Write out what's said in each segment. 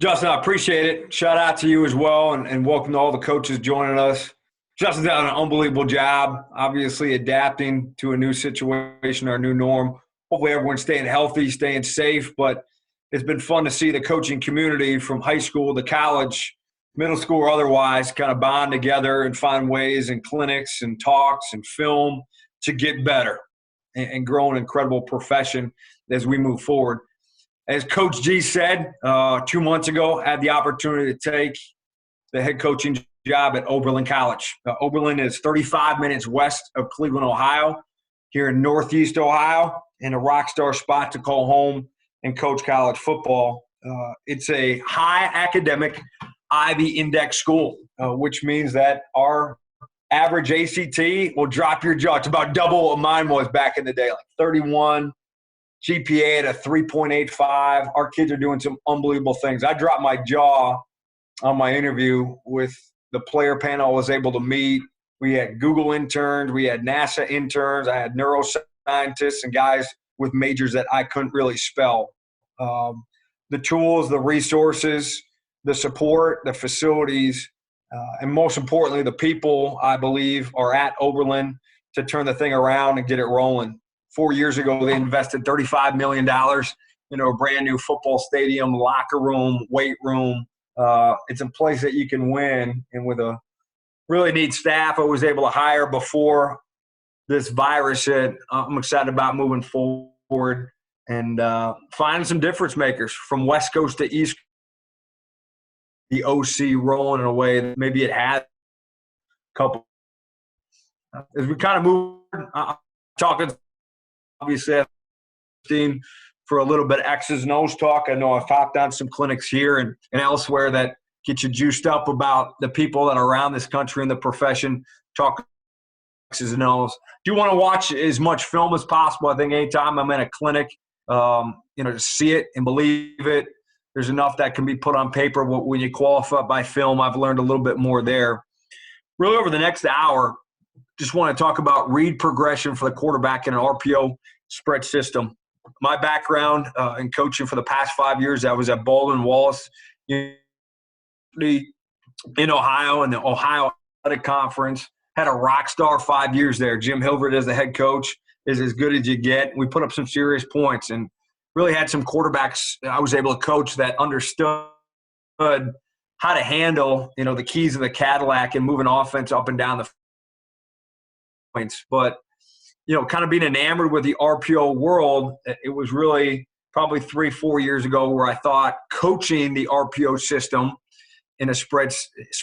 Justin, I appreciate it. Shout out to you as well, and welcome to all the coaches joining us. Justin's done an unbelievable job, obviously adapting to a new situation, our new norm. Hopefully everyone's staying healthy, staying safe, but it's been fun to see the coaching community from high school to college, middle school or otherwise, kind of bond together and find ways in clinics and talks and film to get better and grow an incredible profession as we move forward. As Coach G said 2 months ago, I had the opportunity to take the head coaching job at Oberlin College. Oberlin is 35 minutes west of Cleveland, Ohio, here in Northeast Ohio, in a rock star spot to call home and coach college football. It's a high academic Ivy Index school, which means that our average ACT will drop your jaw. It's about double what mine was back in the day, like 31. GPA at a 3.85. Our kids are doing some unbelievable things. I dropped my jaw on my interview with the player panel I was able to meet. We had Google interns. We had NASA interns. I had neuroscientists and guys with majors that I couldn't really spell. The tools, the resources, the support, the facilities, and most importantly, the people, I believe, are at Oberlin to turn the thing around and get it rolling. 4 years ago, they invested $35 million into a brand new football stadium, locker room, weight room. It's a place that you can win. And with a really neat staff I was able to hire before this virus hit, I'm excited about moving forward and finding some difference makers from West Coast to East Coast. The OC rolling in a way that maybe it had a couple. As we kind of move, talking obviously for a little bit of X's and O's talk. I know I've talked on some clinics here and elsewhere that get you juiced up about the people that are around this country in the profession, talk X's and O's. Do you want to watch as much film as possible? I think anytime I'm in a clinic, to see it and believe it, there's enough that can be put on paper. When you qualify by film, I've learned a little bit more there. Really over the next hour, just want to talk about read progression for the quarterback in an RPO spread system. My background in coaching for the past 5 years, I was at Baldwin Wallace University in Ohio in the Ohio Athletic Conference. Had a rock star 5 years there. Jim Hilbert as the head coach is as good as you get. We put up some serious points and really had some quarterbacks I was able to coach that understood how to handle, the keys of the Cadillac and moving offense up and down the points. But, kind of being enamored with the RPO world, it was really probably 3-4 years ago where I thought coaching the RPO system in a spread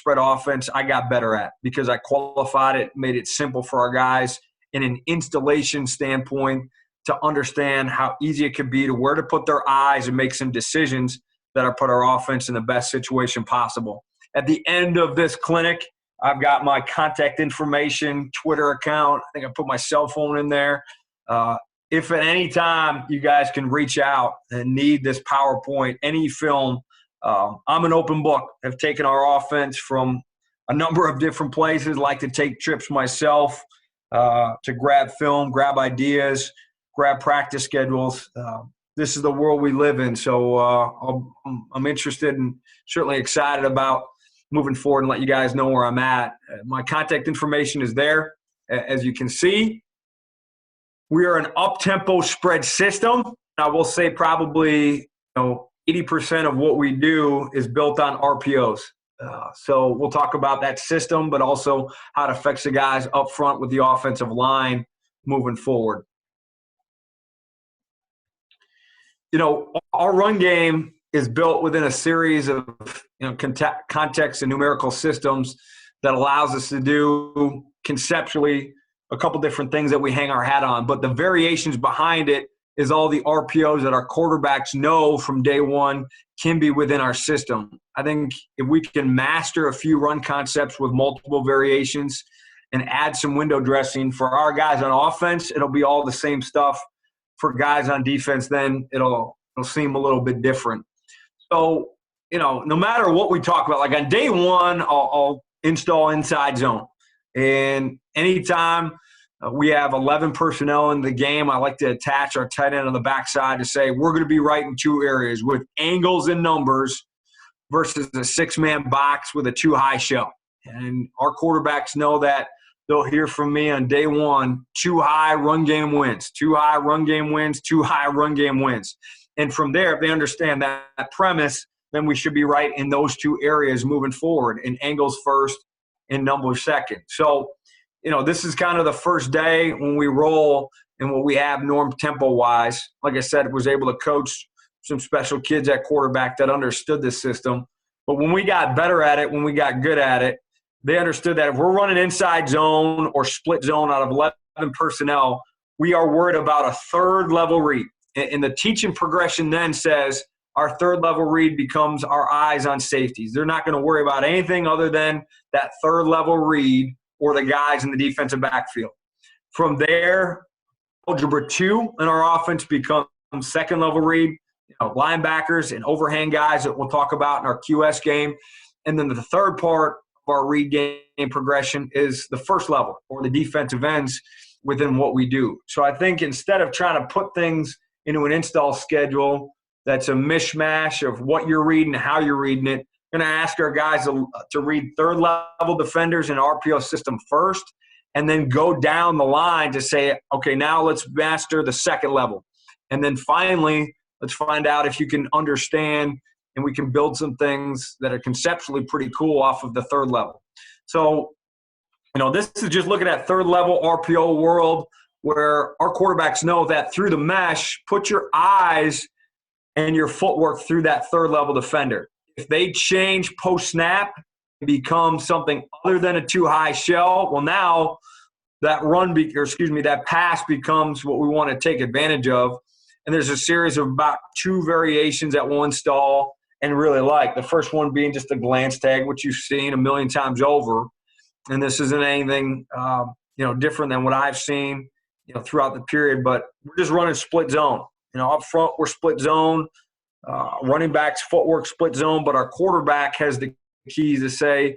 offense, I got better at because I qualified it, made it simple for our guys in an installation standpoint to understand how easy it could be to where to put their eyes and make some decisions that are put our offense in the best situation possible. At the end of this clinic, I've got my contact information, Twitter account. I think I put my cell phone in there. If at any time you guys can reach out and need this PowerPoint, any film, I'm an open book. I've taken our offense from a number of different places, like to take trips myself to grab film, grab ideas, grab practice schedules. This is the world we live in. So I'm interested and certainly excited about moving forward and let you guys know where I'm at. My contact information is there. As you can see, we are an up-tempo spread system. I will say probably 80% of what we do is built on RPOs. So we'll talk about that system, but also how it affects the guys up front with the offensive line moving forward. Our run game is built within a series of context and numerical systems that allows us to do conceptually a couple different things that we hang our hat on. But the variations behind it is all the RPOs that our quarterbacks know from day one can be within our system. I think if we can master a few run concepts with multiple variations and add some window dressing for our guys on offense, it'll be all the same stuff. For guys on defense, then it'll seem a little bit different. So, no matter what we talk about, like on day one, I'll install inside zone. And anytime we have 11 personnel in the game, I like to attach our tight end on the backside to say we're going to be right in two areas with angles and numbers versus a 6-man box with a too high shell. And our quarterbacks know that they'll hear from me on day one, too high run game wins, too high run game wins, too high run game wins. And from there, if they understand that premise, then we should be right in those two areas moving forward, in angles first and numbers second. So, this is kind of the first day when we roll and what we have norm tempo-wise. Like I said, was able to coach some special kids at quarterback that understood this system. But when we got better at it, when we got good at it, they understood that if we're running inside zone or split zone out of 11 personnel, we are worried about a third level read. And the teaching progression then says our third level read becomes our eyes on safeties. They're not going to worry about anything other than that third level read or the guys in the defensive backfield. From there, algebra 2 in our offense becomes second level read, linebackers and overhang guys that we'll talk about in our QS game. And then the third part of our read game progression is the first level, or the defensive ends within what we do. So I think instead of trying to put things into an install schedule that's a mishmash of what you're reading, how you're reading it, I'm going to ask our guys to read third level defenders in RPO system first, and then go down the line to say, okay, now let's master the second level. And then finally, let's find out if you can understand and we can build some things that are conceptually pretty cool off of the third level. So, this is just looking at third level RPO world where our quarterbacks know that through the mesh, put your eyes and your footwork through that third level defender. If they change post-snap and become something other than a too high shell, well, now that that pass becomes what we want to take advantage of. And there's a series of about 2 variations that we'll install and really like. The first one being just a glance tag, which you've seen a million times over. And this isn't anything, different than what I've seen, throughout the period. But we're just running split zone. Up front, we're split zone. Running backs, footwork, split zone. But our quarterback has the keys to say,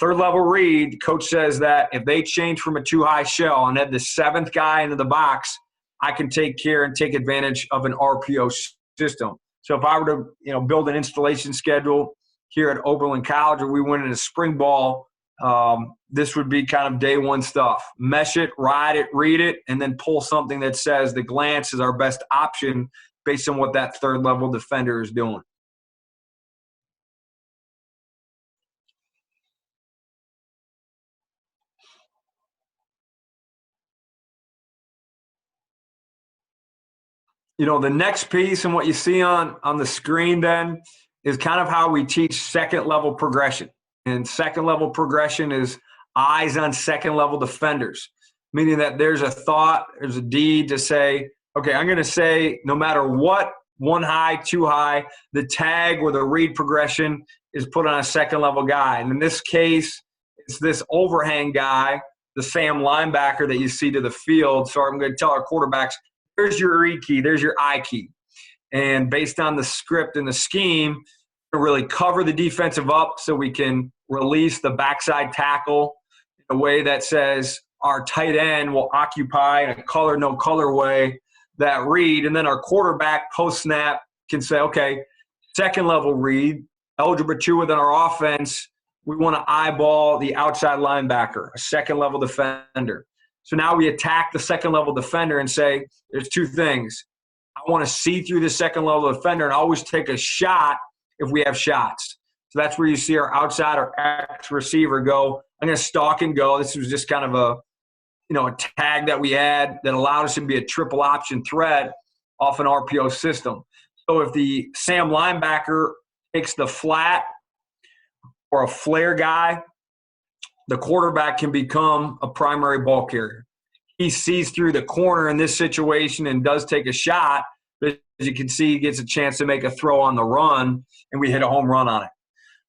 third level read, coach says that if they change from a too high shell and add the 7th guy into the box, I can take care and take advantage of an RPO system. So if I were to, build an installation schedule here at Oberlin College, or we went into spring ball, this would be kind of day one stuff. Mesh it, ride it, read it, and then pull something that says the glance is our best option based on what that third level defender is doing. The next piece and what you see on the screen then is kind of how we teach second level progression. And second level progression is eyes on second level defenders, meaning that there's a thought, there's a deed to say, okay, I'm going to say no matter what, 1 high, 2 high, the tag or the read progression is put on a second level guy. And in this case, it's this overhang guy, the Sam linebacker that you see to the field. So I'm going to tell our quarterbacks, there's your read key, there's your I key. And based on the script and the scheme, to really cover the defensive up so we can release the backside tackle in a way that says our tight end will occupy in a color, no color way that read. And then our quarterback post-snap can say, okay, second level read, algebra 2 within our offense, we want to eyeball the outside linebacker, a second level defender. So now we attack the second level defender and say, there's 2 things. I want to see through the second level defender and always take a shot if we have shots. So that's where you see our outside or X receiver go, I'm going to stalk and go. This was just kind of a tag that we had that allowed us to be a triple option threat off an RPO system. So if the Sam linebacker takes the flat or a flare guy, the quarterback can become a primary ball carrier. He sees through the corner in this situation and does take a shot, but as you can see, he gets a chance to make a throw on the run, and we hit a home run on it.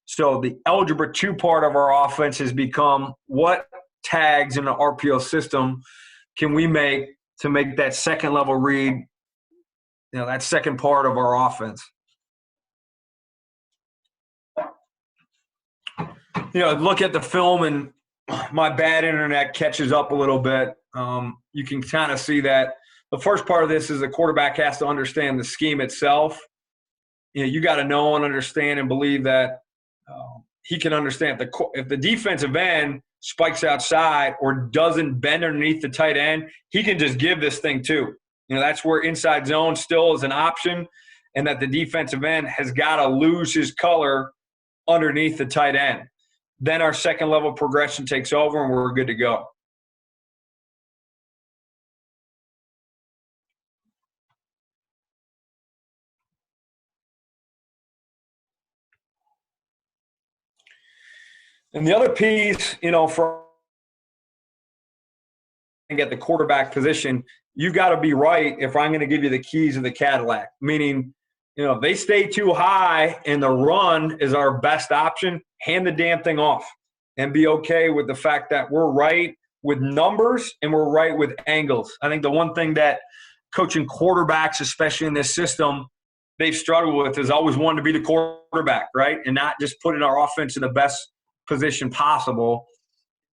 So the algebra 2 part of our offense has become what tags in the RPO system can we make to make that second level read, that second part of our offense. Look at the film and my bad internet catches up a little bit. You can kind of see that the first part of this is the quarterback has to understand the scheme itself. You got to know and understand and believe that he can understand if the defensive end spikes outside or doesn't bend underneath the tight end, he can just give this thing too. That's where inside zone still is an option, and that the defensive end has got to lose his color underneath the tight end. Then our second level progression takes over and we're good to go. And the other piece, for get the quarterback position, you've got to be right if I'm going to give you the keys of the Cadillac. Meaning, if they stay too high and the run is our best option, hand the damn thing off and be okay with the fact that we're right with numbers and we're right with angles. I think the one thing that coaching quarterbacks, especially in this system, they've struggled with is always wanting to be the quarterback, right? And not just putting our offense in the best position possible.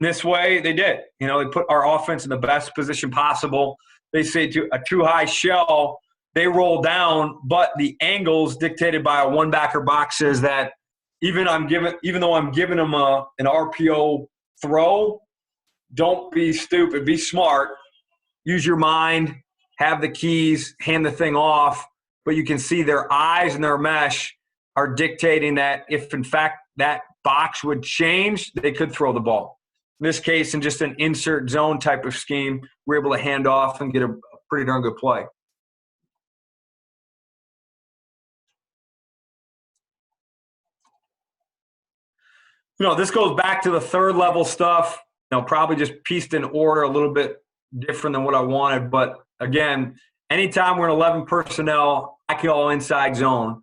This way, they did. They put our offense in the best position possible. They say to a too high shell, they roll down, but the angles dictated by a one-backer box is that even though I'm giving them an RPO throw, don't be stupid. Be smart. Use your mind. Have the keys. Hand the thing off. But you can see their eyes and their mesh are dictating that if, in fact, that box would change, they could throw the ball. In this case, in just an insert zone type of scheme, we're able to hand off and get a pretty darn good play. This goes back to the third level stuff, probably just pieced in order a little bit different than what I wanted. But again, anytime we're in 11 personnel, I call inside zone.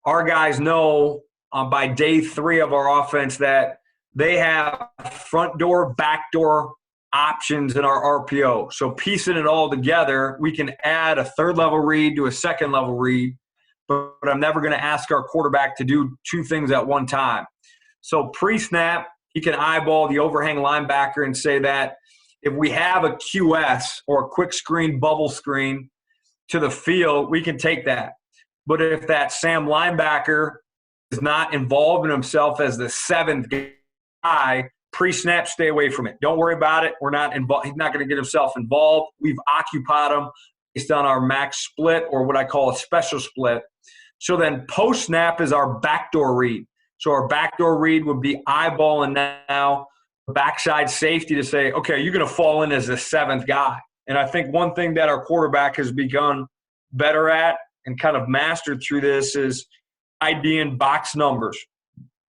Our guys know by day 3 of our offense that they have front door, back door options in our RPO. So piecing it all together, we can add a third level read to a second level read, but I'm never going to ask our quarterback to do 2 things at one time. So pre-snap, he can eyeball the overhang linebacker and say that if we have a QS or a quick screen bubble screen to the field, we can take that. But if that Sam linebacker is not involved in himself as the 7th guy, pre-snap, stay away from it. Don't worry about it. We're not involved. He's not going to get himself involved. We've occupied him based on our max split or what I call a special split. So then post-snap is our backdoor read. So our backdoor read would be eyeballing now backside safety to say, okay, you're going to fall in as the 7th guy. And I think one thing that our quarterback has begun better at and kind of mastered through this is IDing box numbers,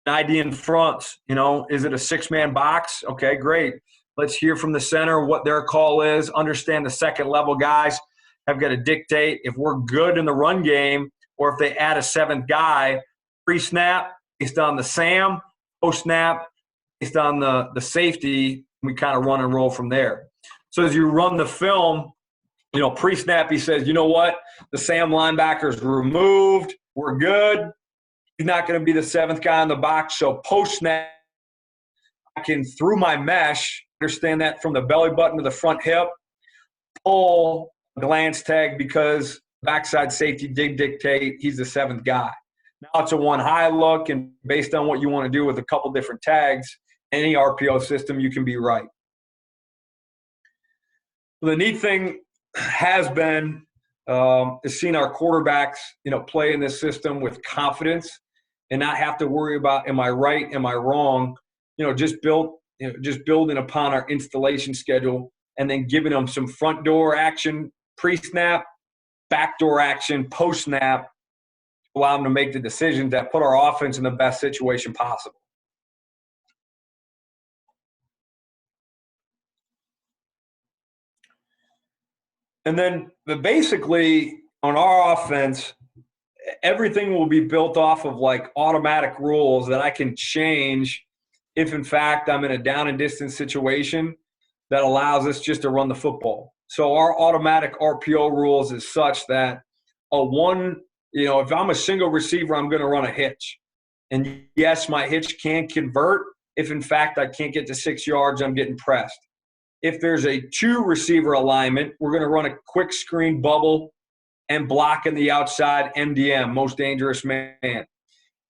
IDing fronts. Is it a 6-man box? Okay, great. Let's hear from the center what their call is. Understand the second level guys have got to dictate if we're good in the run game or if they add a 7th guy pre-snap based on the Sam, post-snap based on the safety. We kind of run and roll from there. So as you run the film, pre-snap, he says, you know what? The Sam linebacker's removed. We're good. He's not going to be the 7th guy in the box. So post-snap, I can, through my mesh, understand that from the belly button to the front hip, pull a glance tag because backside safety did dictate he's the 7th guy. Now it's a one high look, and based on what you want to do with a couple different tags, any RPO system, you can be right. The neat thing has been is seeing our quarterbacks, play in this system with confidence and not have to worry about, am I right, am I wrong? Just building upon our installation schedule and then giving them some front door action pre-snap, back door action post-snap, allow them to make the decisions that put our offense in the best situation possible. And then basically on our offense, everything will be built off of like automatic rules that I can change if, in fact, I'm in a down and distance situation that allows us just to run the football. So our automatic RPO rules is such that if I'm a single receiver, I'm going to run a hitch. And yes, my hitch can convert if, in fact, I can't get to 6 yards, I'm getting pressed. If there's a 2 receiver alignment, we're going to run a quick screen bubble and block in the outside MDM, most dangerous man.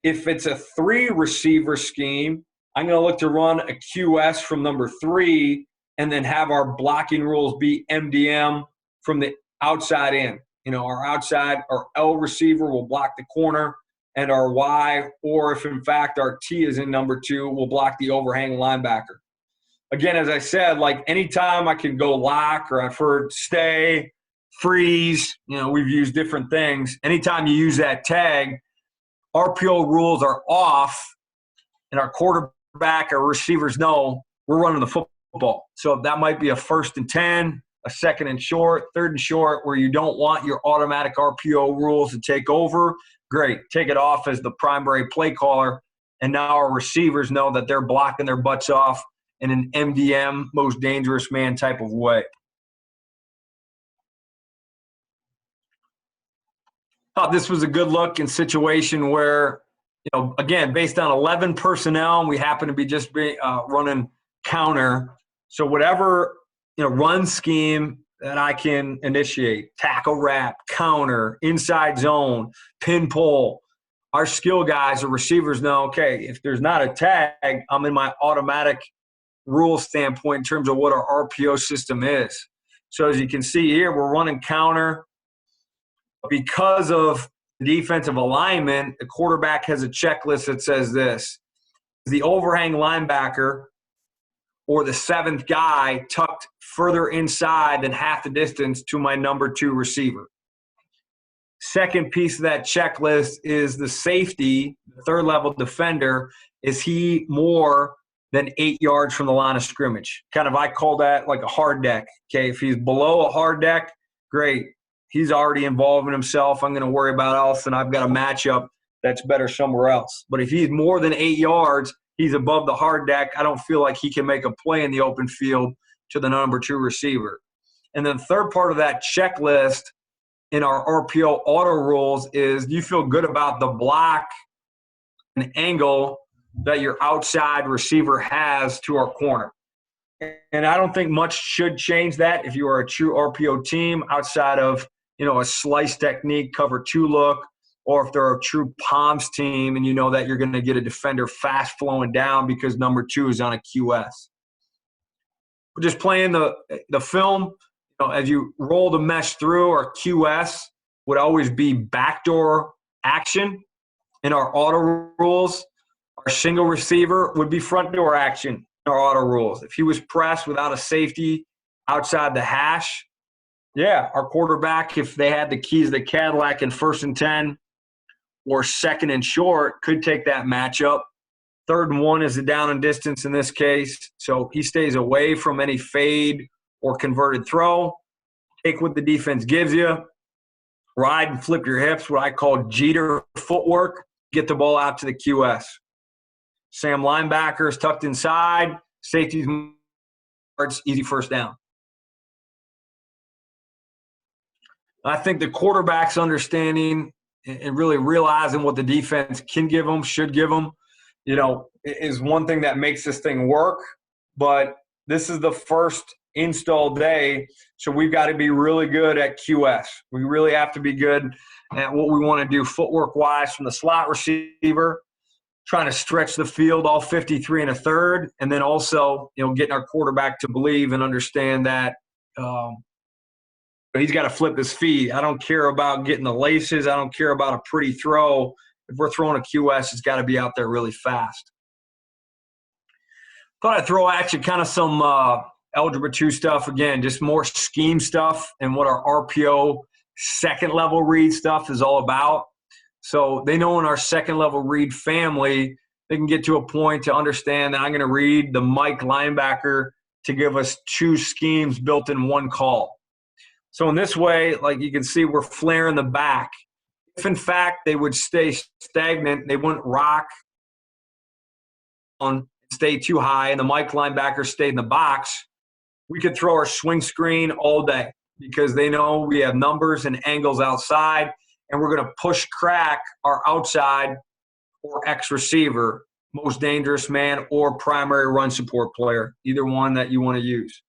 If it's a 3-receiver scheme, I'm going to look to run a QS from number 3 and then have our blocking rules be MDM from the outside in. Our outside, our L receiver will block the corner, and our Y, or if in fact our T is in number 2, will block the overhang linebacker. Again, as I said, like anytime I can go lock, or I've heard stay, freeze, we've used different things. Anytime you use that tag, RPO rules are off, and our quarterback or receivers know we're running the football. So that might be a 1st and 10, a 2nd and short, 3rd and short, where you don't want your automatic RPO rules to take over. Great. Take it off as the primary play caller, and now our receivers know that they're blocking their butts off in an MDM, most dangerous man type of way. Thought this was a good look and situation where, again, based on 11 personnel, and we happen to be just running counter. So whatever, run scheme that I can initiate, tackle wrap, counter, inside zone, pin pull, our skill guys or receivers know, okay, if there's not a tag, I'm in my automatic rule standpoint in terms of what our RPO system is. So as you can see here, we're running counter. Because of the defensive alignment, the quarterback has a checklist that says this: the overhang linebacker or the 7th guy tucked further inside than half the distance to my number 2 receiver. Second piece of that checklist is the safety, the 3rd level defender. Is he more than 8 yards from the line of scrimmage? I call that like a hard deck. Okay, if he's below a hard deck, great. He's already involving himself. I'm going to worry about else, and I've got a matchup that's better somewhere else. But if he's more than 8 yards, he's above the hard deck, I don't feel like he can make a play in the open field to the number 2 receiver. And then the third part of that checklist in our RPO auto rules is, do you feel good about the block and angle that your outside receiver has to our corner? And I don't think much should change that if you are a true RPO team outside of, a slice technique, cover 2 look, or if they're a true Palms team and you know that you're going to get a defender fast flowing down because number 2 is on a QS. We're just playing the film. As you roll the mesh through, our QS would always be backdoor action. In our auto rules, our single receiver would be front door action in our auto rules. If he was pressed without a safety outside the hash, our quarterback, if they had the keys to the Cadillac in 1st and 10 or 2nd and short, could take that matchup. 3rd and 1 is the down and distance in this case, so he stays away from any fade or converted throw. Take what the defense gives you. Ride and flip your hips, what I call Jeter footwork. Get the ball out to the QS. Sam linebacker is tucked inside. Safety's easy 1st down. I think the quarterback's understanding and really realizing what the defense can give them, should give them, is one thing that makes this thing work. But this is the first install day, so we've got to be really good at QS. We really have to be good at what we want to do footwork-wise from the slot receiver, trying to stretch the field all 53 1/3, and then also, getting our quarterback to believe and understand that he's got to flip his feet. I don't care about getting the laces. I don't care about a pretty throw. If we're throwing a QS, it's got to be out there really fast. Thought I'd throw at you kind of some Algebra 2 stuff. Again, just more scheme stuff and what our RPO 2nd level read stuff is all about. So they know in our 2nd level read family, they can get to a point to understand that I'm going to read the Mike linebacker to give us 2 schemes built in one call. So in this way, like you can see, we're flaring the back. If, in fact, they would stay stagnant, they wouldn't rock on, stay too high, and the Mike linebacker stayed in the box, we could throw our swing screen all day because they know we have numbers and angles outside, and we're going to push crack our outside or X receiver, most dangerous man, or primary run support player, either one that you want to use.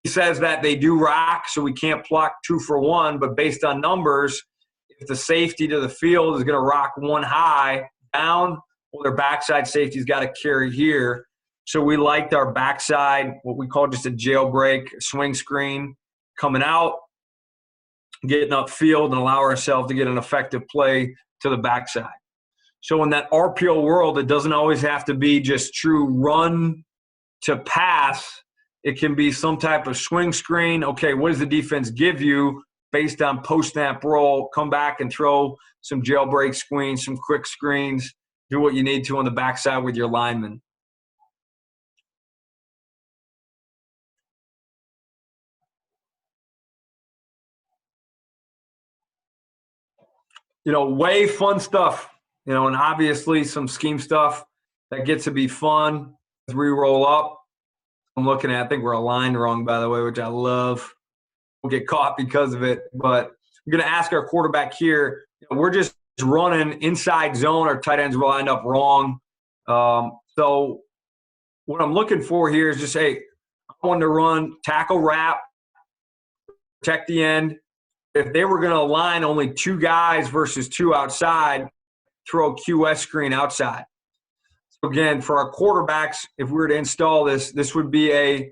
He says that they do rock, so we can't pluck 2 for 1, but based on numbers, if the safety to the field is going to rock 1 high, down, well, their backside safety's got to carry here. So we liked our backside, what we call just a jailbreak swing screen, coming out, getting upfield, and allow ourselves to get an effective play to the backside. So in that RPO world, it doesn't always have to be just true run to pass. It can be some type of swing screen. Okay, what does the defense give you based on post-snap roll? Come back and throw some jailbreak screens, some quick screens. Do what you need to on the backside with your linemen. Way fun stuff, and obviously some scheme stuff that gets to be fun as we roll up. I'm looking at, I think we're aligned wrong, by the way, which I love. We'll get caught because of it. But I'm going to ask our quarterback here. We're just running inside zone. Our tight ends were lined up wrong. So what I'm looking for here is just, hey, I want to run tackle wrap, protect the end. If they were going to align only two guys versus two outside, throw a QS screen outside. So again, for our quarterbacks, if we were to install this would be a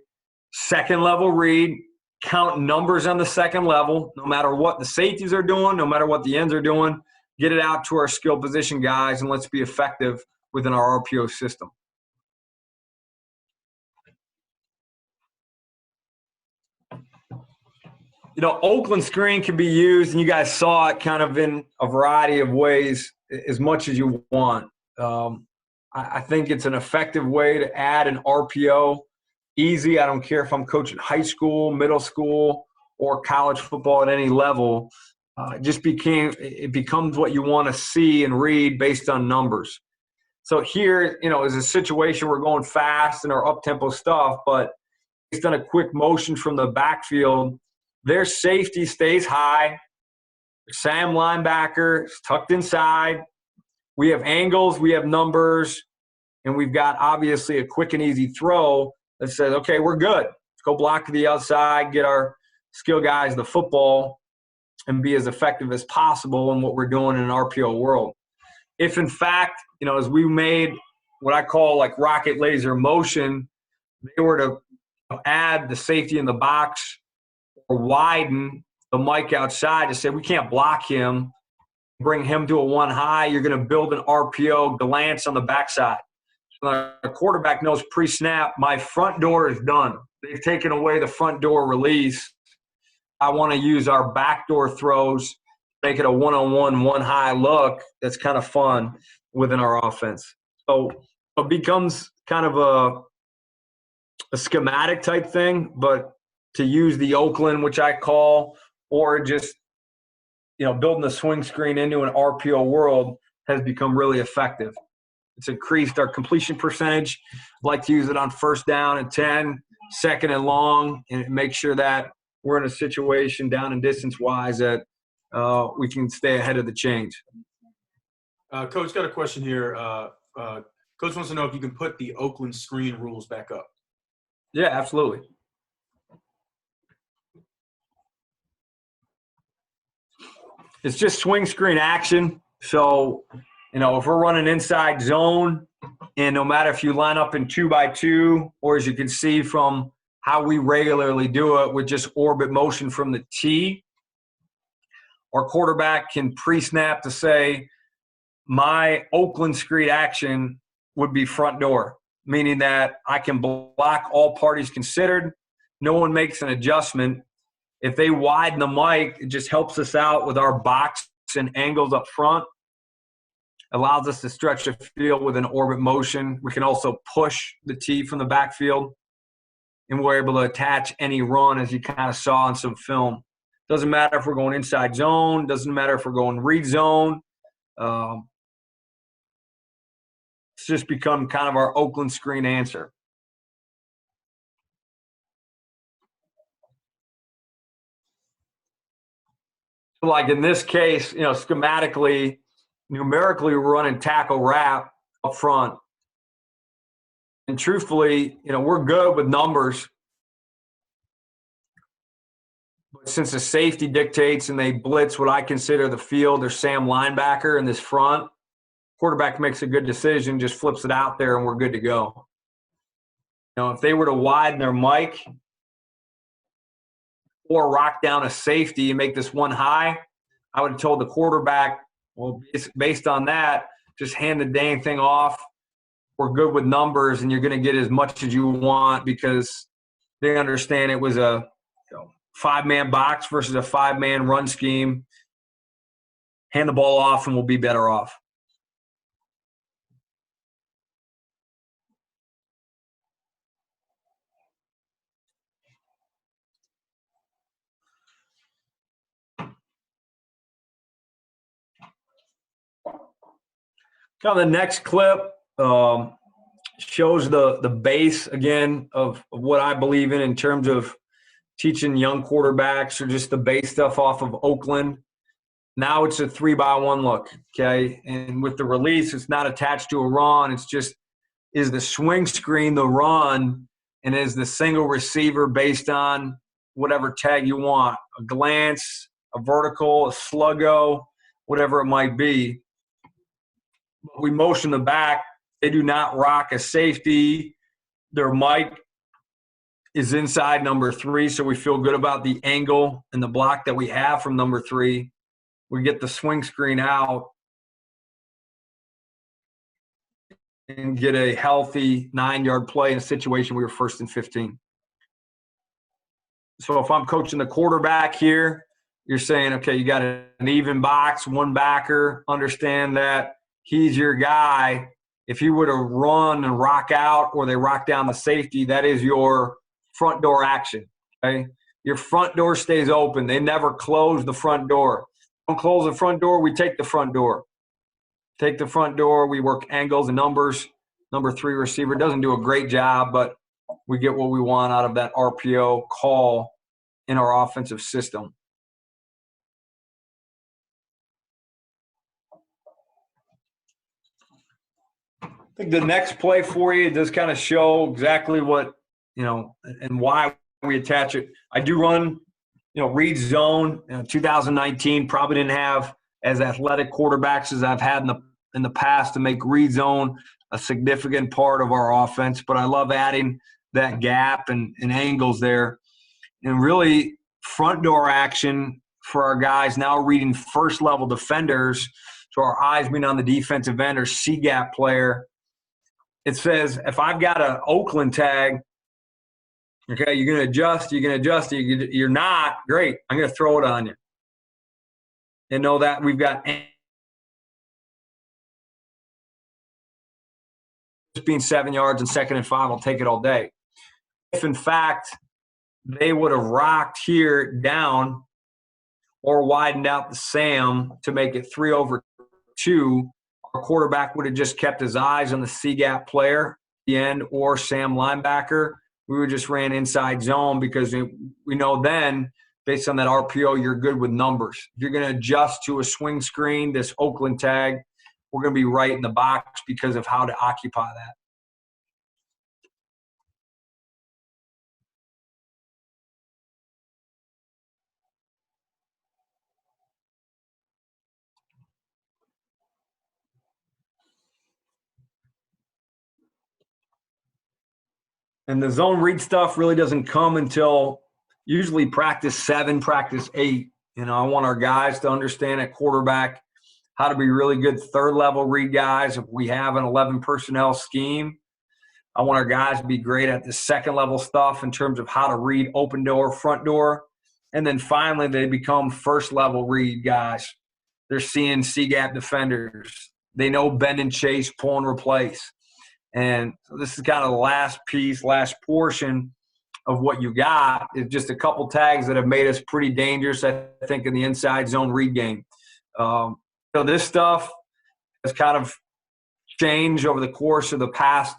second level read, count numbers on the second level, no matter what the safeties are doing, no matter what the ends are doing, get it out to our skill position guys, and let's be effective within our RPO system. Oakland screen can be used, and you guys saw it kind of in a variety of ways as much as you want. I think it's an effective way to add an RPO. Easy. I don't care if I'm coaching high school, middle school, or college football at any level. It becomes what you want to see and read based on numbers. So here, is a situation we're going fast in our up-tempo stuff, but based on a quick motion from the backfield, their safety stays high. Sam linebacker is tucked inside. We have angles, we have numbers, and we've got obviously a quick and easy throw that says, okay, we're good. Let's go block to the outside, get our skill guys the football, and be as effective as possible in what we're doing in an RPO world. If, in fact, as we made what I call like rocket laser motion, they were to add the safety in the box or widen the mic outside to say we can't block him, bring him to a one high, you're going to build an RPO glance on the backside. So the quarterback knows pre-snap, my front door is done. They've taken away the front door release. I want to use our backdoor throws, make it a one-on-one, one-high look that's kind of fun within our offense. So it becomes kind of a schematic type thing, but to use the Oakland, which I call, or just, building the swing screen into an RPO world has become really effective. It's increased our completion percentage. I'd like to use it on first down and 10, second and long, and make sure that we're in a situation down and distance-wise that we can stay ahead of the change. Coach, got a question here. Coach wants to know if you can put the Oakland screen rules back up. Yeah, absolutely. It's just swing screen action. So, if we're running inside zone, and no matter if you line up in 2x2, or as you can see from how we regularly do it with just orbit motion from the tee, our quarterback can pre-snap to say, my Oakland screen action would be front door, meaning that I can block all parties considered. No one makes an adjustment. If they widen the mic, it just helps us out with our box and angles up front. Allows us to stretch the field with an orbit motion. We can also push the tee from the backfield, and we're able to attach any run, as you kind of saw in some film. Doesn't matter if we're going inside zone. Doesn't matter if we're going read zone. It's just become kind of our Oakland screen answer. Like in this case, schematically, numerically, we're running tackle wrap up front. And truthfully, we're good with numbers. But since the safety dictates and they blitz what I consider the field or Sam linebacker in this front, quarterback makes a good decision, just flips it out there, and we're good to go. If they were to widen their mic or rock down a safety and make this one high, I would have told the quarterback, well, based on that, just hand the dang thing off. We're good with numbers, and you're going to get as much as you want because they understand it was a 5-man box versus a 5-man run scheme. Hand the ball off, and we'll be better off. Now the next clip shows the base, again, of what I believe in terms of teaching young quarterbacks, or just the base stuff off of Oberlin. Now it's a 3-by-1 look, okay? And with the release, it's not attached to a run. It's just, is the swing screen the run, and is the single receiver based on whatever tag you want, a glance, a vertical, a sluggo, whatever it might be. We motion the back. They do not rock a safety. Their mic is inside number 3, so we feel good about the angle and the block that we have from number 3. We get the swing screen out and get a healthy 9-yard play in a situation we were 1st and 15. So if I'm coaching the quarterback here, you're saying, okay, you got an even box, one backer, understand that he's your guy. If he were to run and rock out, or they rock down the safety, that is your front door action, okay? Your front door stays open. They never close the front door. Don't close the front door, we take the front door. Take the front door, we work angles and numbers. Number 3 receiver doesn't do a great job, but we get what we want out of that RPO call in our offensive system. I think the next play for you does kind of show exactly what, and why we attach it. I do run, read zone. 2019 probably didn't have as athletic quarterbacks as I've had in the past to make read zone a significant part of our offense, but I love adding that gap and angles there. And really, front door action for our guys now reading first level defenders, so our eyes being on the defensive end or C-gap player. It says, if I've got an Oberlin tag, okay, you're going to adjust, you're not, great, I'm going to throw it on you. And know that we've got just being 7 yards and 2nd and 5, I'll take it all day. If, in fact, they would have rocked here down or widened out the Sam to make it 3-over-2, our quarterback would have just kept his eyes on the C-gap player, the end, or Sam linebacker. We would just ran inside zone because we know then, based on that RPO, you're good with numbers. If you're going to adjust to a swing screen, this Oberlin tag, we're going to be right in the box because of how to occupy that. And the zone read stuff really doesn't come until usually practice 7, practice 8. I want our guys to understand at quarterback how to be really good third-level read guys. If we have an 11 personnel scheme, I want our guys to be great at the second-level stuff in terms of how to read open door, front door. And then finally, they become first-level read guys. They're seeing C-gap defenders. They know bend and chase, pull and replace. And so this is kind of the last piece, last portion of what you got. Is just a couple tags that have made us pretty dangerous, I think, in the inside zone read game. So this stuff has kind of changed over the course of the past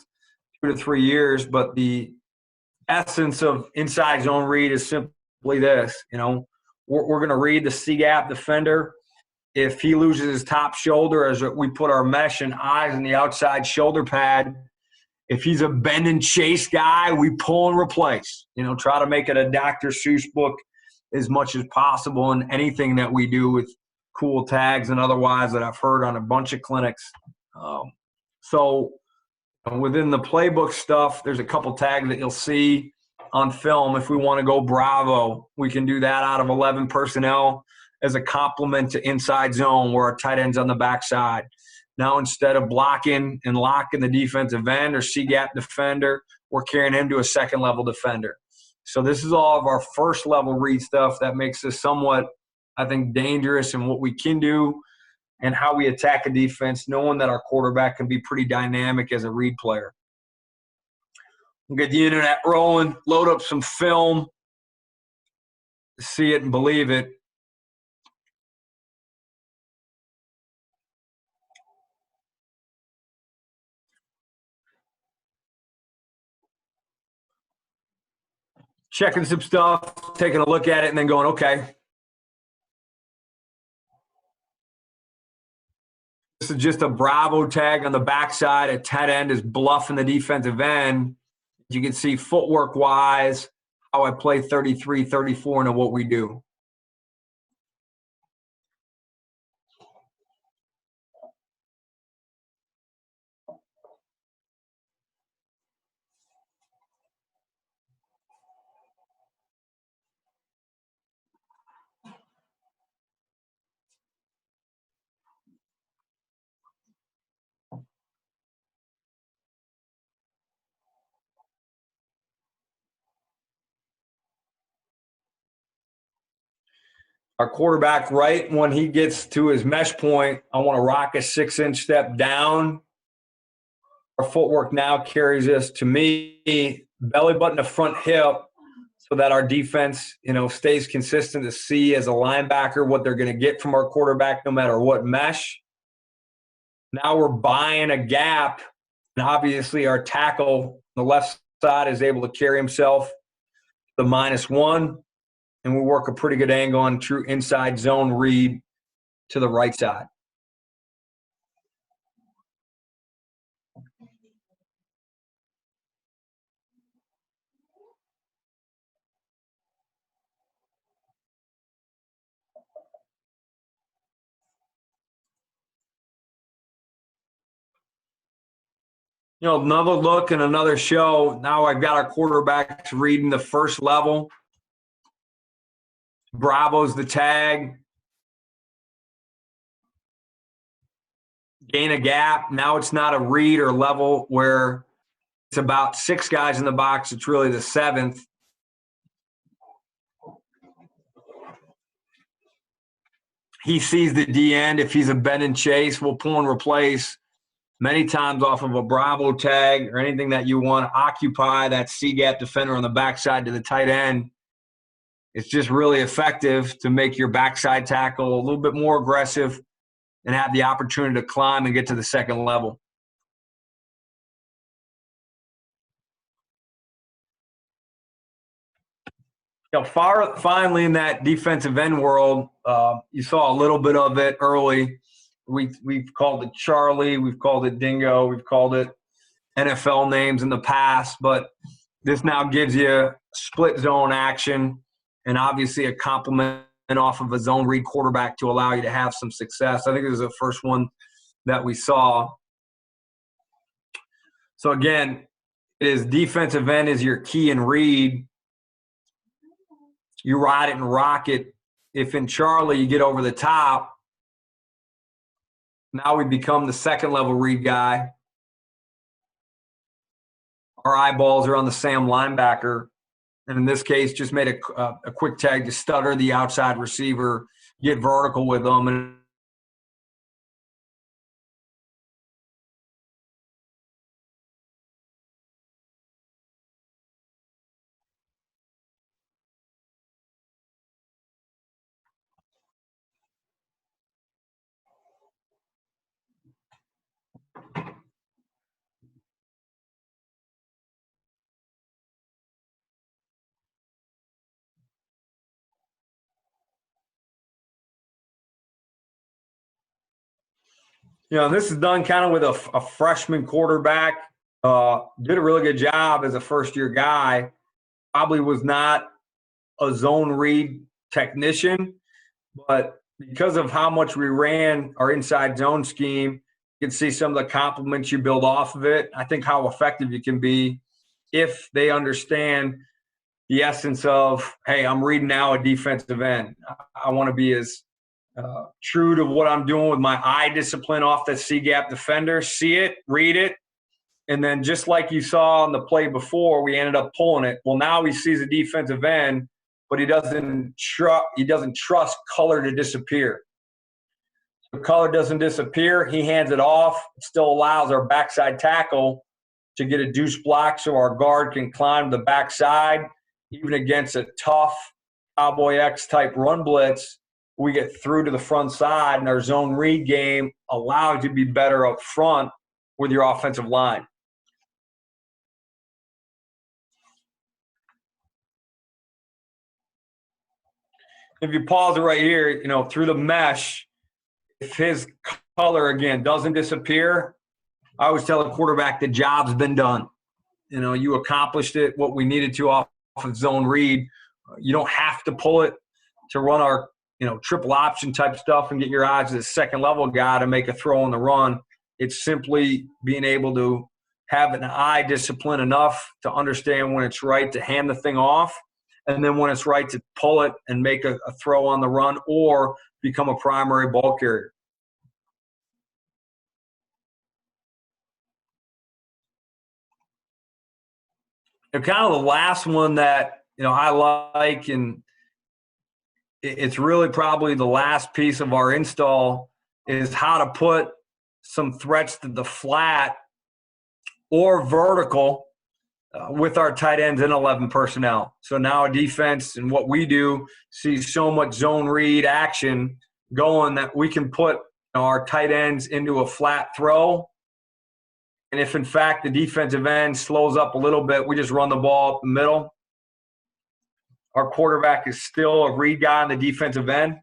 2 to 3 years, but the essence of inside zone read is simply this. We're going to read the C-gap defender. If he loses his top shoulder, as we put our mesh and eyes in the outside shoulder pad, if he's a bend and chase guy, we pull and replace. Try to make it a Dr. Seuss book as much as possible in anything that we do with cool tags and otherwise that I've heard on a bunch of clinics. So within the playbook stuff, there's a couple tags that you'll see on film. If we want to go Bravo, we can do that out of 11 personnel as a complement to inside zone where our tight end's on the backside. Now, instead of blocking and locking the defensive end or C-gap defender, we're carrying him to a second-level defender. So this is all of our first-level read stuff that makes us somewhat, I think, dangerous in what we can do and how we attack a defense, knowing that our quarterback can be pretty dynamic as a read player. We'll get the internet rolling, load up some film, see it and believe it. Checking some stuff, taking a look at it, and then going, okay. This is just a Bravo tag on the backside. A tight end is bluffing the defensive end. You can see footwork-wise how I play 33, 34 into what we do. Our quarterback, right when he gets to his mesh point, I want to rock a 6-inch step down. Our footwork now carries us to me, belly button to front hip, so that our defense, stays consistent to see as a linebacker what they're going to get from our quarterback no matter what mesh. Now we're buying a gap, and obviously our tackle, the left side, is able to carry himself the -1. And we work a pretty good angle on true inside zone read to the right side. Another look and another show. Now I've got our quarterbacks reading the first level. Bravo's the tag. Gain a gap. Now it's not a read or level where it's about 6 guys in the box. It's really the 7th. He sees the D end. If he's a bend and chase, we'll pull and replace many times off of a Bravo tag or anything that you want to occupy that C-gap defender on the backside to the tight end. It's just really effective to make your backside tackle a little bit more aggressive and have the opportunity to climb and get to the second level. Finally, in that defensive end world, you saw a little bit of it early. We've called it Charlie. We've called it Dingo. We've called it NFL names in the past. But this now gives you split zone action and obviously a complement off of a zone read quarterback to allow you to have some success. I think it was the first one that we saw. So, again, it is defensive end is your key and read. You ride it and rock it. If in Charlie you get over the top, now we become the second level read guy. Our eyeballs are on the Sam linebacker. And in this case, just made a quick tag to stutter the outside receiver, get vertical with them. And this is done kind of with a freshman quarterback. Did a really good job as a first-year guy. Probably was not a zone read technician, but because of how much we ran our inside zone scheme You can see some of the compliments you build off of it. I think how effective you can be if they understand the essence of, hey, I'm reading now a defensive end. I want to be as true to what I'm doing with my eye discipline off the C-gap defender, see it, read it, and then just like you saw on the play before, we ended up pulling it. Well, now he sees a defensive end, but he doesn't trust color to disappear. The color doesn't disappear. He hands it off. It still allows our backside tackle to get a deuce block so our guard can climb the backside. Even against a tough Cowboy X type run blitz, we get through to the front side, and our zone read game allows you to be better up front with your offensive line. If you pause it right here, through the mesh, if his color, again, doesn't disappear, I always tell the quarterback the job's been done. You accomplished it, what we needed to off of zone read. You don't have to pull it to run our, triple option type stuff and get your eyes as a second level guy to make a throw on the run. It's simply being able to have an eye discipline enough to understand when it's right to hand the thing off, and then when it's right to pull it and make a throw on the run or become a primary ball carrier. And kind of the last one that, I like, and it's really probably the last piece of our install, is how to put some threats to the flat or vertical with our tight ends in 11 personnel. So now a defense and what we do sees so much zone read action going that we can put our tight ends into a flat throw. And if, in fact, the defensive end slows up a little bit, we just run the ball up the middle. Our quarterback is still a read guy on the defensive end.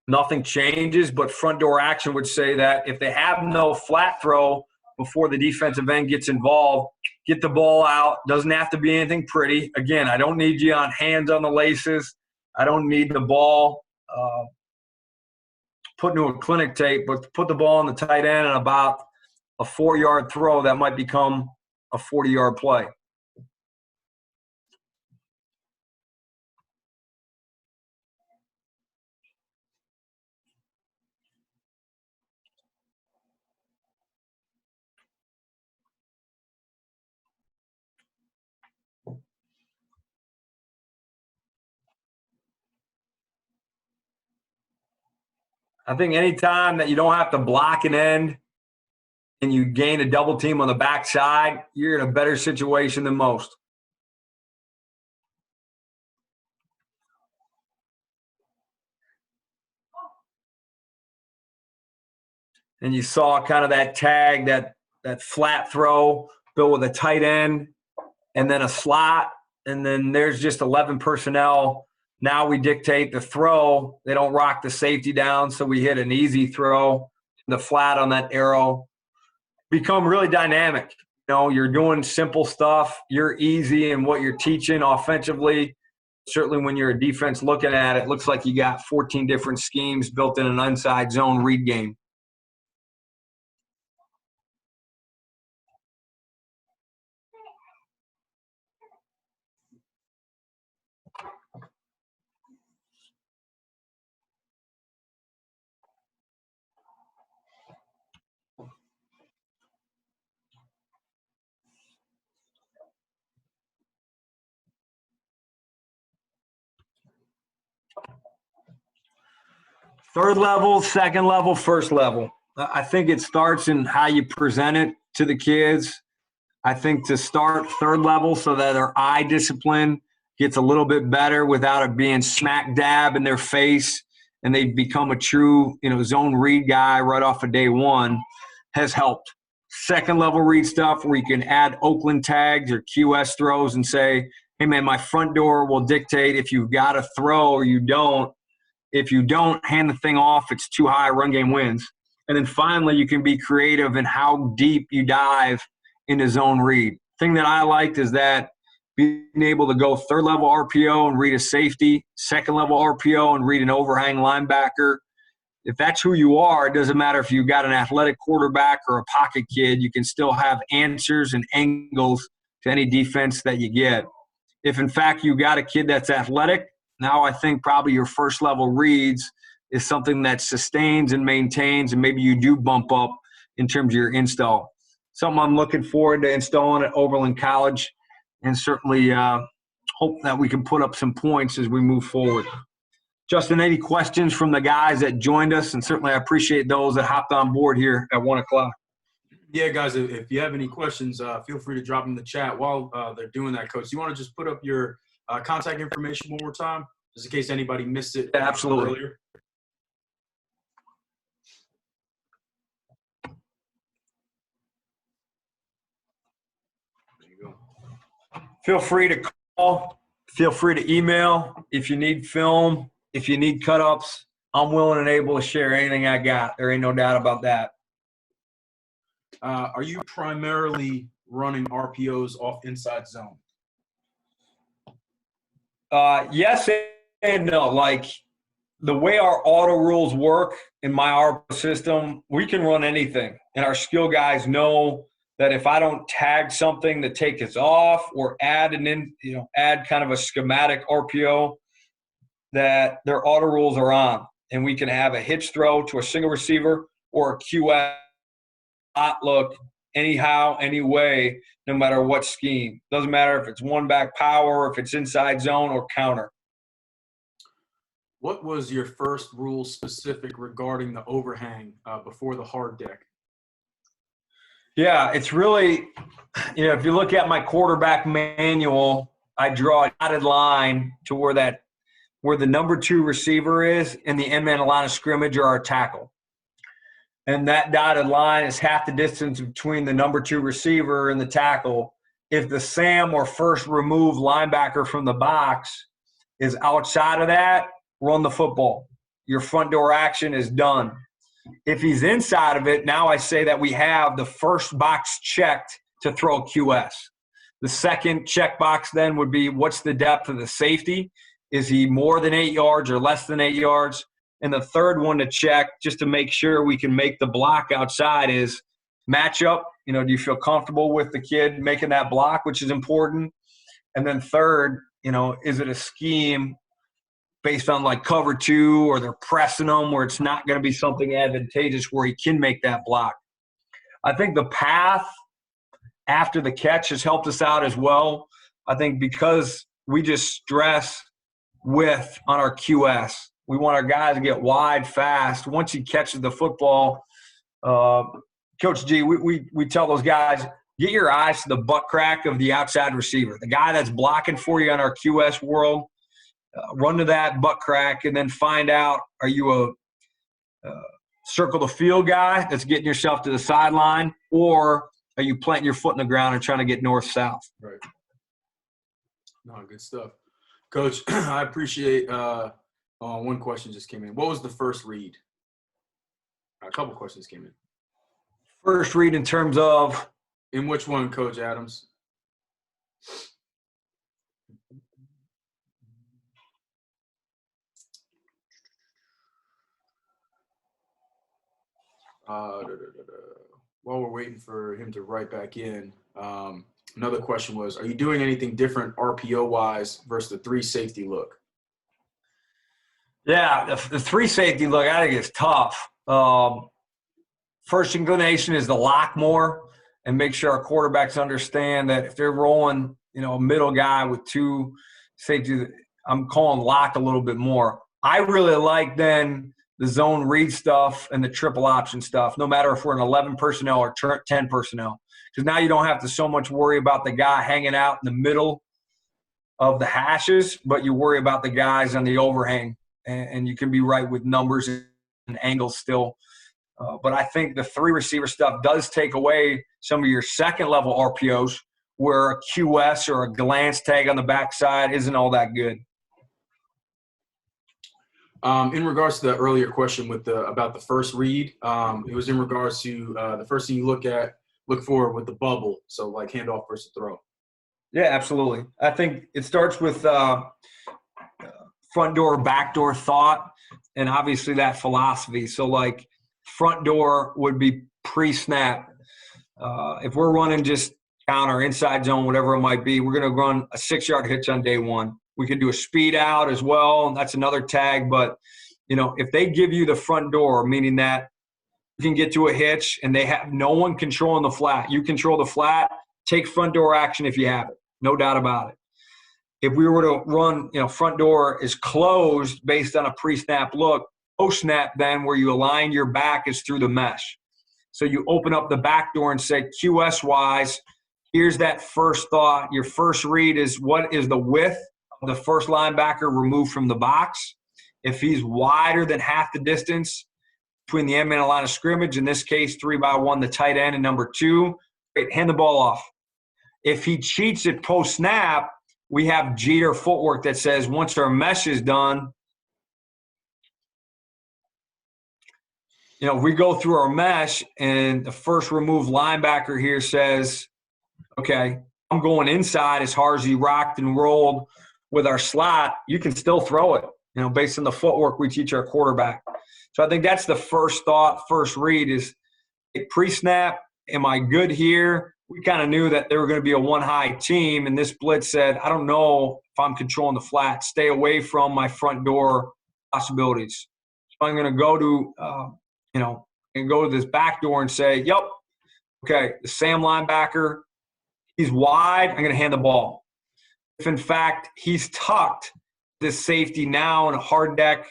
Nothing changes, but front door action would say that if they have no flat throw before the defensive end gets involved, get the ball out. Doesn't have to be anything pretty. Again, I don't need you on hands on the laces. I don't need the ball put into a clinic tape, but put the ball on the tight end and about a 4-yard throw that might become a 40-yard play. I think anytime that you don't have to block an end and you gain a double team on the backside, you're in a better situation than most. And you saw kind of that tag, that flat throw built with a tight end and then a slot, and then there's just 11 personnel. Now we dictate the throw. They don't rock the safety down, so we hit an easy throw, the flat on that arrow. Become really dynamic. You're doing simple stuff. You're easy in what you're teaching offensively. Certainly when you're a defense looking at it, looks like you got 14 different schemes built in an inside zone read game. Third level, second level, first level. I think it starts in how you present it to the kids. I think to start third level so that their eye discipline gets a little bit better without it being smack dab in their face and they become a true, zone read guy right off of day one has helped. Second level read stuff where you can add Oakland tags or QS throws and say, hey man, my front door will dictate if you've got a throw or you don't. If you don't hand the thing off, it's too high, run game wins. And then finally, you can be creative in how deep you dive into zone read. Thing that I liked is that being able to go third level RPO and read a safety, second level RPO and read an overhang linebacker. if that's who you are, it doesn't matter if you got an athletic quarterback or a pocket kid, you can still have answers and angles to any defense that you get. If, in fact, you got a kid that's athletic, now I think probably your first level reads is something that sustains and maintains, and maybe you do bump up in terms of your install. Something I'm looking forward to installing at Oberlin College, and certainly hope that we can put up some points as we move forward. Justin, any questions from the guys that joined us? And certainly I appreciate those that hopped on board here at 1 o'clock. Yeah, guys, if you have any questions, feel free to drop them in the chat while they're doing that, Coach. You want to just put up your contact information one more time, just in case anybody missed it Absolutely. earlier? There you go. Feel free to call. Feel free to email. If you need film, if you need cut-ups, I'm willing and able to share anything I got. There ain't no doubt about that. Are you primarily running RPOs off inside zone? Yes and no. Like the way our auto rules work in my RPO system, we can run anything. And our skill guys know that if I don't tag something to take us off or add add kind of a schematic RPO, that their auto rules are on. And we can have a hitch throw to a single receiver or a QS look anyhow, any way, no matter what scheme. Doesn't matter if it's one back power, if it's inside zone or counter. What was your first rule specific regarding the overhang before the hard deck? Yeah, it's really, if you look at my quarterback manual, I draw a dotted line to where the number 2 receiver is and the end man line of scrimmage or our tackle. And that dotted line is half the distance between the number 2 receiver and the tackle. If the Sam or first remove linebacker from the box is outside of that, run the football. Your front door action is done. If he's inside of it, now I say that we have the first box checked to throw a QS. The second check box then would be, what's the depth of the safety? Is he more than 8 yards or less than 8 yards? And the third one to check, just to make sure we can make the block outside, is matchup. Do you feel comfortable with the kid making that block, which is important? And then third, is it a scheme based on like cover 2 or they're pressing them where it's not going to be something advantageous where he can make that block? I think the path after the catch has helped us out as well. I think because we just stress width on our QS. We want our guys to get wide fast. Once he catches the football, Coach G, we tell those guys, get your eyes to the butt crack of the outside receiver, the guy that's blocking for you on our QS world. Run to that butt crack and then find out, are you a circle the field guy that's getting yourself to the sideline, or are you planting your foot in the ground and trying to get north-south? Right. No, good stuff. Coach, I appreciate one question just came in. What was the first read? A couple questions came in. First read in terms of? In which one, Coach Adams? While we're waiting for him to write back in, another question was, are you doing anything different RPO-wise versus the 3 safety look? Yeah, the 3 safety look, I think is tough. First inclination is to lock more and make sure our quarterbacks understand that if they're rolling, a middle guy with 2 safeties, I'm calling lock a little bit more. I really like then the zone read stuff and the triple option stuff, no matter if we're an 11 personnel or 10 personnel. Because now you don't have to so much worry about the guy hanging out in the middle of the hashes, but you worry about the guys on the overhang. And you can be right with numbers and angles still. But I think the 3 receiver stuff does take away some of your second level RPOs where a QS or a glance tag on the backside isn't all that good. In regards to the earlier question about the first read, it was in regards to the first thing you look for with the bubble. So like handoff versus throw. Yeah, absolutely. I think it starts with front door, back door thought. and obviously that philosophy. So, like, front door would be pre-snap. If we're running just counter, inside zone, whatever it might be, we're going to run a 6-yard hitch on day one. We can do a speed out as well. That's another tag. But, if they give you the front door, meaning that you can get to a hitch and they have no one controlling the flat. You control the flat, take front door action if you have it. No doubt about it. If we were to run, front door is closed based on a pre-snap look, post-snap then where you align your back is through the mesh. So you open up the back door and say, QS-wise, here's that first thought. Your first read is what is the width of the first linebacker removed from the box. If he's wider than half the distance between the end man and line of scrimmage, in this case, 3-by-1, the tight end, and number 2, great, hand the ball off. If he cheats at post-snap, we have Jeter footwork that says once our mesh is done, if we go through our mesh and the first removed linebacker here says, okay, I'm going inside as hard as he rocked and rolled with our slot, you can still throw it, based on the footwork we teach our quarterback. So I think that's the first thought, first read is pre-snap, am I good here? We kind of knew that they were going to be a one-high team, and this blitz said, I don't know if I'm controlling the flat. Stay away from my front door possibilities. So I'm going to go to, go to this back door and say, yep, okay, the Sam linebacker, he's wide. I'm going to hand the ball. If, in fact, he's tucked, this safety now in a hard deck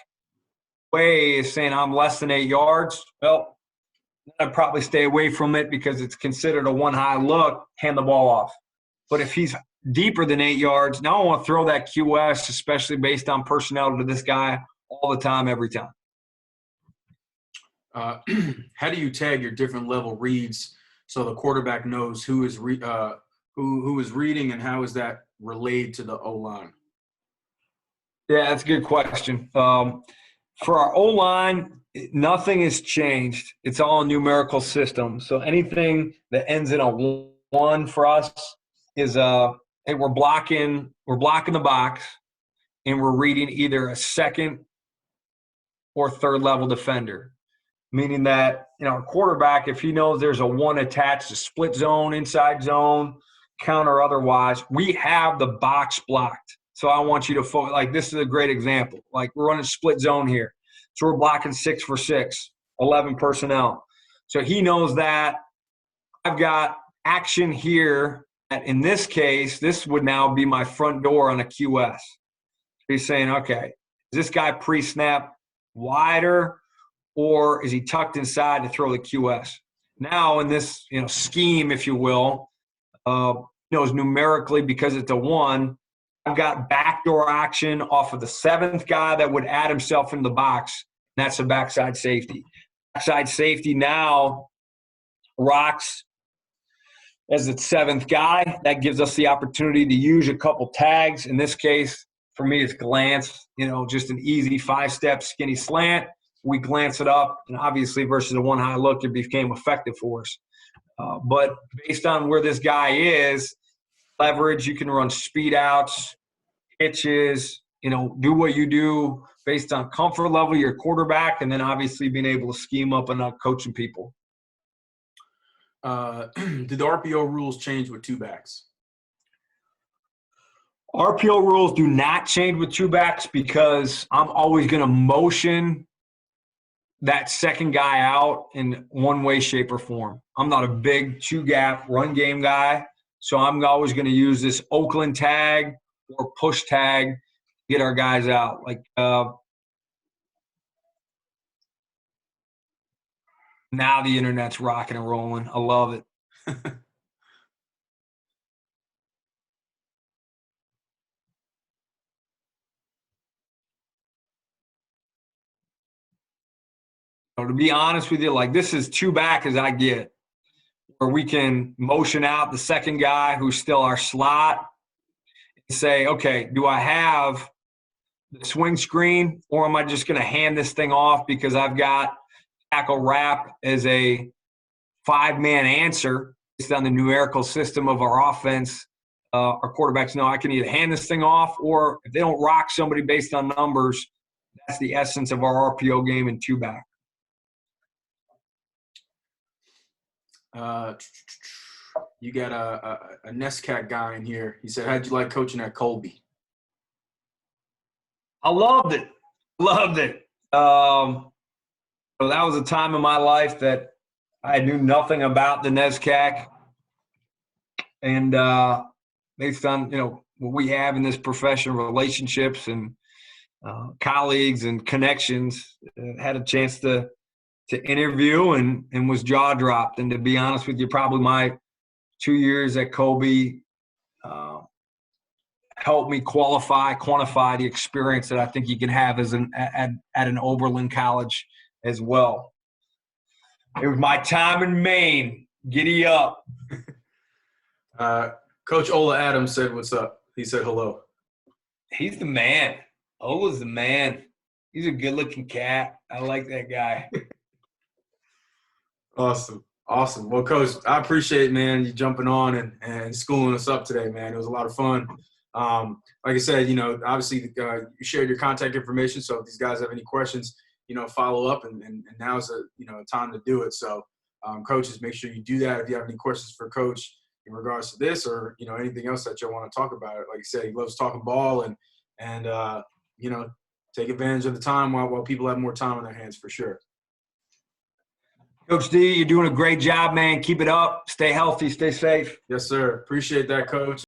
way is saying I'm less than 8 yards, well, I'd probably stay away from it because it's considered a one-high look, hand the ball off. But if he's deeper than 8 yards, now I want to throw that QS, especially based on personnel, to this guy all the time, every time. How do you tag your different level reads so the quarterback knows who is reading, and how is that relayed to the O-line? Yeah, that's a good question. For our O-line, nothing has changed. It's all a numerical system. So anything that ends in a 1 for us is hey, we're blocking the box, and we're reading either a second or third level defender. Meaning that, our quarterback, if he knows there's a 1 attached to split zone, inside zone, counter otherwise, we have the box blocked. So I want you to focus. Like, this is a great example. Like, we're running split zone here. So we're blocking 6 for 6, 11 personnel. So he knows that I've got action here. That in this case, this would now be my front door on a QS. He's saying, okay, is this guy pre-snap wider, or is he tucked inside to throw the QS? Now in this scheme, if you will, is numerically, because it's a 1, I've got backdoor action off of the 7th guy that would add himself into the box. And that's a backside safety. Backside safety now rocks as the 7th guy. That gives us the opportunity to use a couple tags. In this case, for me, it's glance, just an easy 5-step skinny slant. We glance it up, and obviously versus a one-high look, it became effective for us. But based on where this guy is, leverage, you can run speed outs, hitches, do what you do based on comfort level, your quarterback, and then obviously being able to scheme up and coaching people. Did the RPO rules change with 2 backs? RPO rules do not change with 2 backs because I'm always going to motion that second guy out in one way, shape, or form. I'm not a big 2-gap run game guy, so I'm always going to use this Oakland tag or push tag to get our guys out. Like now the internet's rocking and rolling. I love it. To be honest with you, like, this is 2 back as I get, where we can motion out the second guy who's still our slot and say, okay, do I have the swing screen, or am I just going to hand this thing off because I've got tackle wrap as a 5-man answer based on the numerical system of our offense? Our quarterbacks know I can either hand this thing off, or if they don't rock somebody based on numbers, That's the essence of our RPO game and two-back. You got a NESCAC guy in here. He said, how'd you like coaching at Colby? I loved it. Loved it. So that was a time in my life that I knew nothing about the NESCAC. And based on, what we have in this profession, relationships and colleagues and connections, had a chance to interview and was jaw dropped. And to be honest with you, probably my 2 years at Colby helped me quantify the experience that I think you can have as at an Oberlin college as well. It was my time in Maine. Giddy up. Coach Ola Adams said, what's up? He said hello. He's the man. Ola's the man. He's a good-looking cat. I like that guy. Awesome. Well, Coach, I appreciate, man, you jumping on and schooling us up today, man. It was a lot of fun. Like I said, obviously you shared your contact information. So if these guys have any questions, follow up and now's a time to do it. So coaches, make sure you do that. If you have any questions for Coach in regards to this or, anything else that you want to talk about, like I said, he loves talking ball and take advantage of the time while people have more time on their hands for sure. Coach D, you're doing a great job, man. Keep it up. Stay healthy. Stay safe. Yes, sir. Appreciate that, Coach.